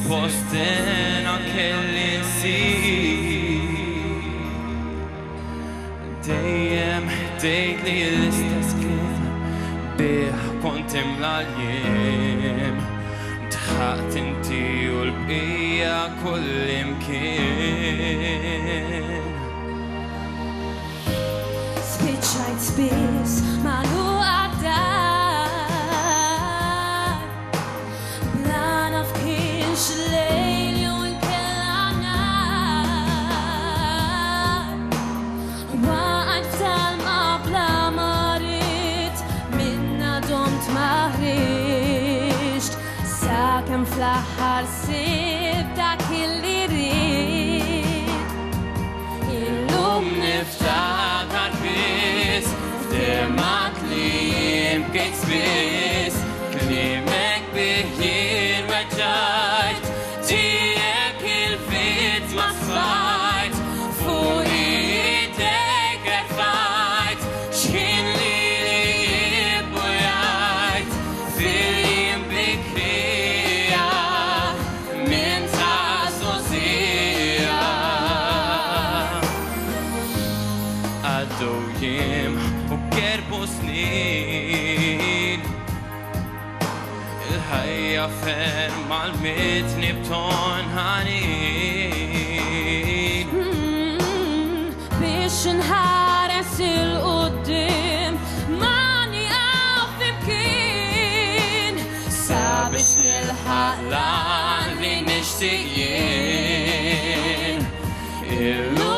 suppostina kelli nsir dejjem ħdejt li l-istess kien bih kont imla l-jiem tħaqt inti u l-bqija kull imkien Spiċċajt spiss magħluqa d-dar bla naf kienx lejl jew inkella nar waqgħet f'dalma bla ma rid minna domt ma ħriġt sakemm fl-aħħar sibt dak illi rid illum niftakar biss f'demak li jimkejt spiss klimek bih jien weġġajt tiegħek il-fit ma sfajt fuq idejk erfajt x'kien li jibbu jgħid fil-jiem bikrija minn ta' sosija għaddu jiem u kerbu snin il-ħajja ferm għal-mitni b'ton ħanin biex nħares il-qudiem ma nieqaf f'imkien sabiex nilħaq lan li nixtieq jien illum